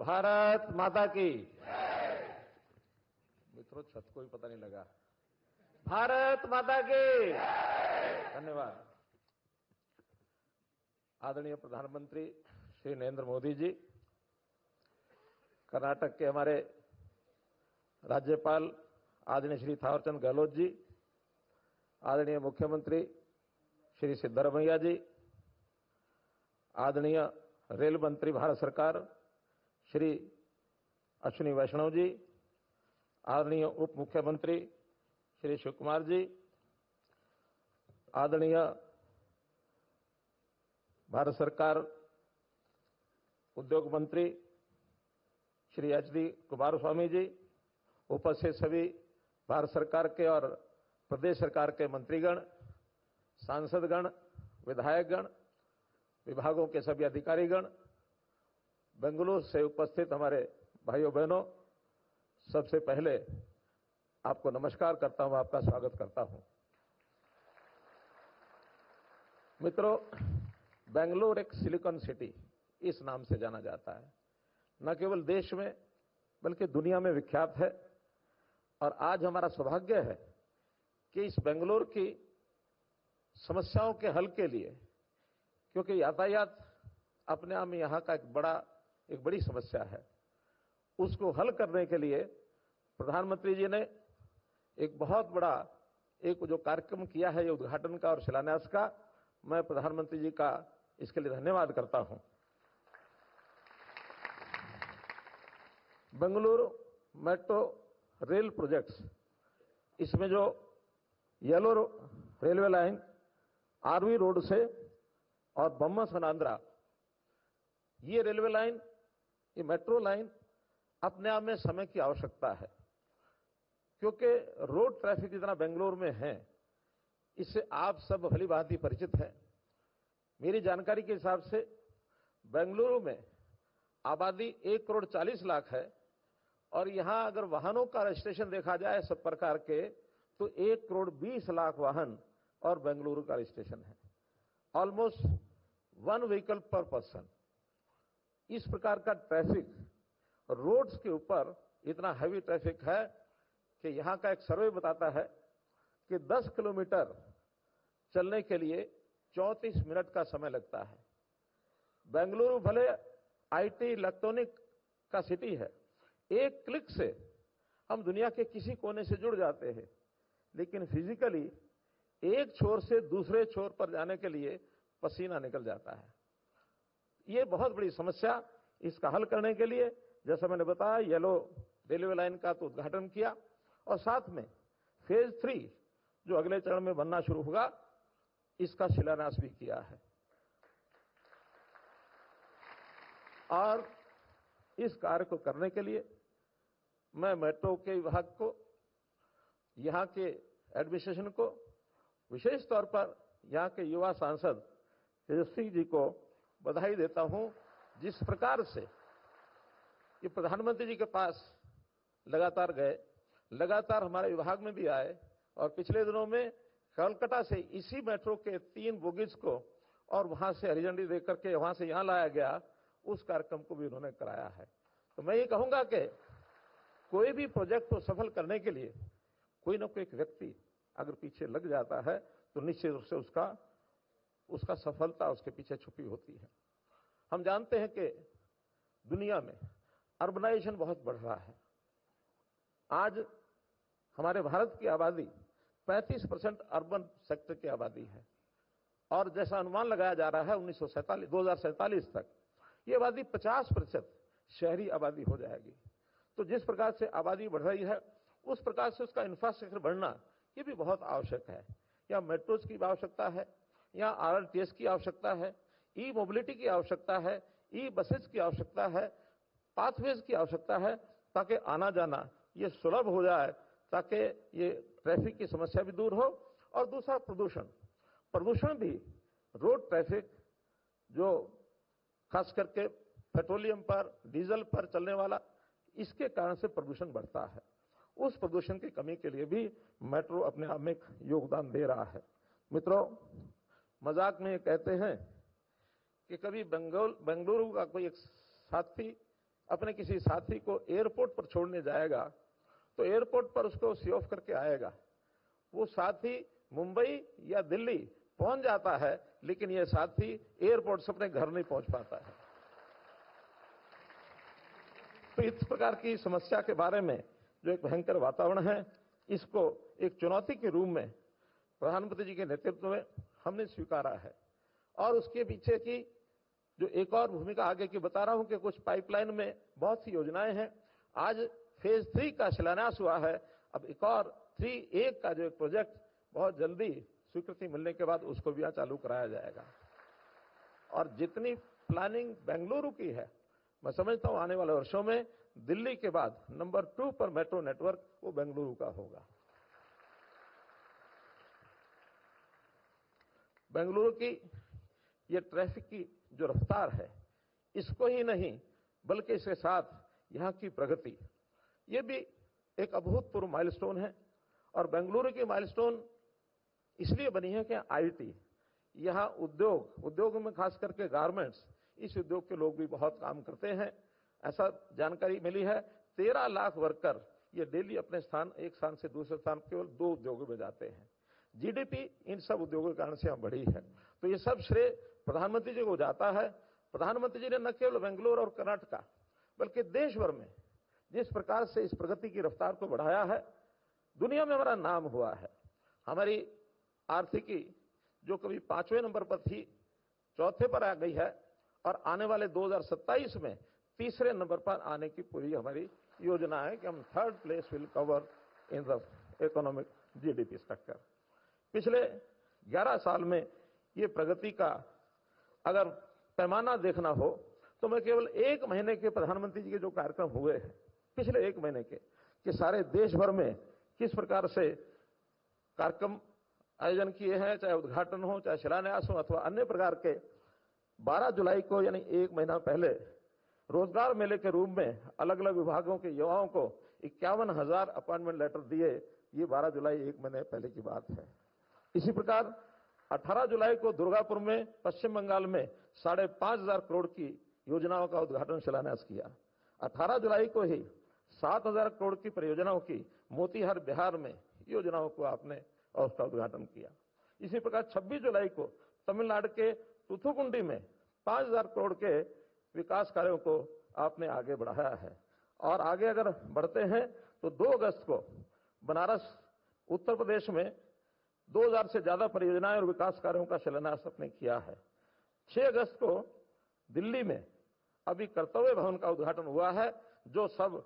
भारत माता की। मित्रों, छत को भी पता नहीं लगा। भारत माता की। धन्यवाद। आदरणीय प्रधानमंत्री श्री नरेंद्र मोदी जी, कर्नाटक के हमारे राज्यपाल आदरणीय श्री थावरचंद गहलोत जी, आदरणीय मुख्यमंत्री श्री सिद्धरमैया जी, आदरणीय रेल मंत्री भारत सरकार श्री अश्विनी वैष्णव जी, आदरणीय उप मुख्यमंत्री श्री शिव कुमार जी, आदरणीय भारत सरकार उद्योग मंत्री श्री एच.डी. कुमारस्वामी जी, उपस्थित सभी भारत सरकार के और प्रदेश सरकार के मंत्रीगण, सांसदगण, विधायकगण, विभागों के सभी अधिकारीगण, बेंगलुरु से उपस्थित हमारे भाइयों बहनों, सबसे पहले आपको नमस्कार करता हूं, आपका स्वागत करता हूं। मित्रों, बेंगलुरु एक सिलिकॉन सिटी इस नाम से जाना जाता है, न केवल देश में बल्कि दुनिया में विख्यात है। और आज हमारा सौभाग्य है कि इस बेंगलुरु की समस्याओं के हल के लिए, क्योंकि यातायात अपने आप में यहां का एक बड़ी समस्या है, उसको हल करने के लिए प्रधानमंत्री जी ने एक बहुत बड़ा जो कार्यक्रम किया है, ये उद्घाटन का और शिलान्यास का, मैं प्रधानमंत्री जी का इसके लिए धन्यवाद करता हूं। बेंगलुरु मेट्रो रेल प्रोजेक्ट्स, इसमें जो yellow railway line RV road से और बम्मा-सनांद्रा, ये रेलवे लाइन, ये मेट्रो लाइन अपने आप में समय की आवश्यकता है, क्योंकि रोड ट्रैफिक जितना बेंगलुरु में है, इससे आप सब भली भांति परिचित हैं। मेरी जानकारी के हिसाब से बेंगलुरु में आबादी 1,40,00,000 है और यहां अगर वाहनों का रजिस्ट्रेशन देखा जाए सब प्रकार के, तो 1,20,00,000 वाहन और बेंगलुरु का रजिस्ट्रेशन है। ऑलमोस्ट 1 व्हीकल पर पर्सन। इस प्रकार का ट्रैफिक रोड्स के ऊपर इतना हैवी ट्रैफिक है कि यहां का एक सर्वे बताता है कि 10 किलोमीटर चलने के लिए 34 मिनट का समय लगता है। बेंगलुरु भले आईटी इलेक्ट्रॉनिक का सिटी है, एक क्लिक से हम दुनिया के किसी कोने से जुड़ जाते हैं, लेकिन फिजिकली एक छोर से दूसरे छोर पर जाने के लिए पसीना निकल जाता है। ये बहुत बड़ी समस्या, इसका हल करने के लिए जैसा मैंने बताया, येलो रेलवे लाइन का तो उद्घाटन किया और साथ में फेज 3 जो अगले चरण में बनना शुरू होगा, इसका शिलान्यास भी किया है। और इस कार्य को करने के लिए मैं मेट्रो के विभाग को, यहां के एडमिनिस्ट्रेशन को, विशेष तौर पर यहां के युवा सांसद तेजस्वी जी को बधाई देता हूं। जिस प्रकार से ये प्रधानमंत्री जी के पास लगातार गए, लगातार हमारे विभाग में भी आए और पिछले दिनों में कोलकाता से इसी मेट्रो के 3 बोगीज को और वहां से हरी झंडी देकर के वहां से यहां लाया गया, उस कार्यक्रम को भी उन्होंने कराया है। तो मैं ये कहूंगा कि कोई भी प्रोजेक्ट को सफल करने के लिए कोई ना कोई एक व्यक्ति अगर पीछे लग जाता है तो निश्चित रूप से उसका सफलता उसके पीछे छुपी होती है। हम जानते हैं कि दुनिया में अर्बनाइजेशन बहुत बढ़ रहा है। आज हमारे भारत की आबादी 35% अर्बन सेक्टर की आबादी है और जैसा अनुमान लगाया जा रहा है 2047 तक ये आबादी 50% शहरी आबादी हो जाएगी। तो जिस प्रकार से आबादी बढ़ रही है, उस प्रकार से उसका इंफ्रास्ट्रक्चर बढ़ना ये भी बहुत आवश्यक है। यहाँ मेट्रोज की आवश्यकता है, यहाँ आरटीएस की आवश्यकता है, ई मोबिलिटी की आवश्यकता है, ई बसेस की आवश्यकता है, पाथवेज की आवश्यकता है, ताकि आना जाना ये सुलभ हो जाए, ताकि ये ट्रैफिक की समस्या भी दूर हो। और दूसरा प्रदूषण भी, रोड ट्रैफिक जो खास करके पेट्रोलियम पर, डीजल पर चलने वाला, इसके कारण से प्रदूषण बढ़ता है। उस प्रदूषण की कमी के लिए भी मेट्रो अपने आप में एक योगदान दे रहा है। मित्रों, मजाक में ये कहते हैं कि कभी बेंगलुरु का कोई एक साथी अपने किसी साथी को एयरपोर्ट पर छोड़ने जाएगा तो एयरपोर्ट पर उसको सी ऑफ करके आएगा, वो साथी मुंबई या दिल्ली पहुंच जाता है, लेकिन ये साथी एयरपोर्ट से अपने घर नहीं पहुंच पाता है। तो इस प्रकार की समस्या के बारे में जो एक भयंकर वातावरण है, इसको एक चुनौती के रूप में प्रधानमंत्री जी के नेतृत्व में हमने स्वीकारा है। और उसके पीछे की जो एक और भूमिका आगे की बता रहा हूं कि कुछ पाइपलाइन में बहुत सी योजनाएं हैं। आज फेज 3 का शिलान्यास हुआ है। अब एक और 3A का जो एक प्रोजेक्ट बहुत जल्दी स्वीकृति मिलने के बाद उसको भी चालू कराया जाएगा। और जितनी प्लानिंग बेंगलुरु की है, मैं समझता हूं आने वाले वर्षों में दिल्ली के बाद नंबर 2 पर मेट्रो नेटवर्क वो बेंगलुरु का होगा। बेंगलुरु की ये ट्रैफिक की जो रफ्तार है, इसको ही नहीं बल्कि इसके साथ यहां की प्रगति, ये भी एक अभूतपूर्व माइलस्टोन है। और बेंगलुरु की माइलस्टोन इसलिए बनी है कि आईटी, यहां उद्योगों में खास करके गारमेंट्स, इस उद्योग के लोग भी बहुत काम करते हैं। ऐसा जानकारी मिली है 13 लाख वर्कर ये डेली अपने स्थान, एक स्थान से दूसरे स्थान केवल 2 उद्योगों में जाते हैं। जीडीपी इन सब उद्योगों के कारण से यहाँ बढ़ी है। तो ये सब श्रेय प्रधानमंत्री जी को जाता है। प्रधानमंत्री जी ने न केवल बेंगलुरु और कर्नाटक बल्कि देश भर में जिस प्रकार से इस प्रगति की रफ्तार को बढ़ाया है, दुनिया में हमारा नाम हुआ है। हमारी आर्थिकी जो कभी 5वें नंबर पर थी, चौथे पर आ गई है और आने वाले 2027 में 3रे नंबर पर आने की पूरी हमारी योजना है कि हम 3rd place will cover in the economic GDP structure. पिछले 11 साल में ये प्रगति का अगर पैमाना देखना हो तो मैं केवल 1 महीने के प्रधानमंत्री जी के जो कार्यक्रम हुए हैं, पिछले 1 महीने के, कि सारे देश भर में किस प्रकार से कार्यक्रम आयोजन किए हैं, चाहे उद्घाटन हो, चाहे शिलान्यास हो अथवा अन्य प्रकार के। 12 जुलाई को यानी 1 महीना पहले रोजगार मेले के रूप में अलग अलग विभागों के युवाओं को 51,000 अपॉइंटमेंट लेटर दिए। ये 12 जुलाई 1 महीने पहले की बात है। इसी प्रकार 18 जुलाई को दुर्गापुर में पश्चिम बंगाल में 5,500 करोड़ की योजनाओं का उद्घाटन शिलान्यास किया। 18 जुलाई को ही 7,000 करोड़ की परियोजनाओं की मोतीहार बिहार में योजनाओं को आपने और उसका उद्घाटन किया। इसी प्रकार 26 जुलाई को तमिलनाडु के तुथुकुंडी में 5,000 करोड़ के विकास कार्यों को आपने आगे बढ़ाया है। और आगे अगर बढ़ते हैं तो 2 अगस्त को बनारस उत्तर प्रदेश में 2,000 से ज्यादा परियोजनाएं और विकास कार्यों का शिलान्यास आपने किया है। 6 अगस्त को दिल्ली में अभी कर्तव्य भवन का उद्घाटन हुआ है, जो सब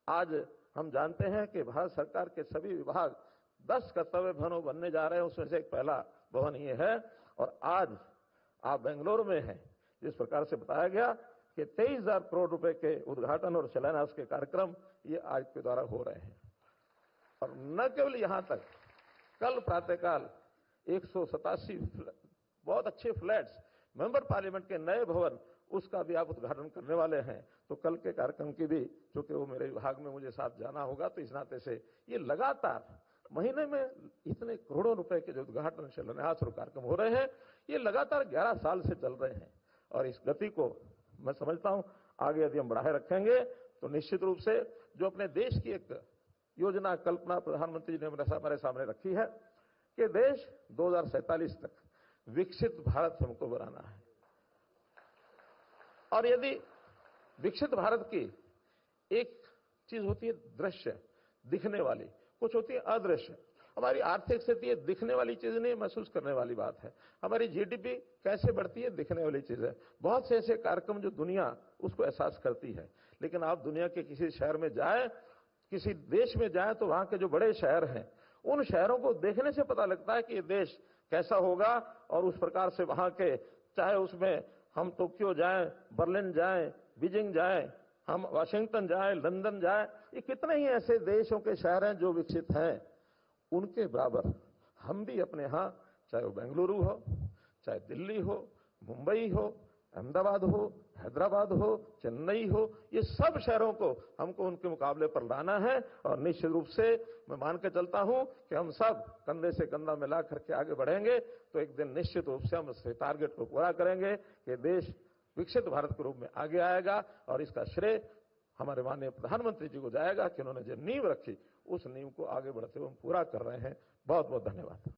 आज हम जानते हैं कि भारत सरकार के सभी विभाग 10 कर्तव्य भवनों बनने जा रहे हैं, उसमें से एक पहला भवन ये है। और आज आप बेंगलुरु में हैं, जिस प्रकार से बताया गया कि 23,000 करोड़ रुपए के उद्घाटन और शिलान्यास के कार्यक्रम ये आज के द्वारा हो रहे हैं। और न केवल यहां तक, कल प्रातःकाल 187 बहुत अच्छे फ्लैट्स, मेंबर पार्लियामेंट के नए भवन, उसका भी आप उद्घाटन करने वाले हैं। तो कल के कार्यक्रम की भी, चूंकि वो मेरे विभाग में मुझे साथ जाना होगा, तो इस नाते से ये लगातार महीने में इतने करोड़ों रुपए के जो उद्घाटन शिलान्यास और कार्यक्रम हो रहे हैं, ये लगातार 11 साल से चल रहे हैं। और इस गति को मैं समझता हूं आगे यदि हम बढ़ाए रखेंगे तो निश्चित रूप से जो अपने देश की एक योजना कल्पना प्रधानमंत्री जी ने हमारे सामने रखी है कि देश 2047 तक विकसित भारत हमको बनाना है। और यदि विकसित भारत की एक चीज होती है दृश्य, दिखने वाली, कुछ होती है अदृश्य। हमारी आर्थिक स्थिति दिखने वाली चीज नहीं, महसूस करने वाली बात है। हमारी जीडीपी कैसे बढ़ती है, दिखने वाली चीज है। बहुत से ऐसे कार्यक्रम जो दुनिया उसको एहसास करती है। लेकिन आप दुनिया के किसी शहर में जाए, किसी देश में जाए, तो वहां के जो बड़े शहर हैं, उन शहरों को देखने से पता लगता है कि ये देश कैसा होगा। और उस प्रकार से वहां के, चाहे उसमें हम टोक्यो जाएं, बर्लिन जाएं, बीजिंग जाएं, हम वाशिंगटन जाएं, लंदन जाएं, ये कितने ही ऐसे देशों के शहर हैं जो विकसित हैं। उनके बराबर हम भी अपने यहां, चाहे वो बेंगलुरु हो, चाहे दिल्ली हो, मुंबई हो, अहमदाबाद हो, हैदराबाद हो, चेन्नई हो, ये सब शहरों को हमको उनके मुकाबले पर लाना है। और निश्चित रूप से मैं मान के चलता हूं कि हम सब कंधे से कंधा मिला करके आगे बढ़ेंगे तो एक दिन निश्चित रूप से हम इस टारगेट को पूरा करेंगे कि देश विकसित भारत के रूप में आगे आएगा। और इसका श्रेय हमारे माननीय प्रधानमंत्री जी को जाएगा कि उन्होंने जो नींव रखी, उस नींव को आगे बढ़ते हुए हम पूरा कर रहे हैं। बहुत बहुत धन्यवाद।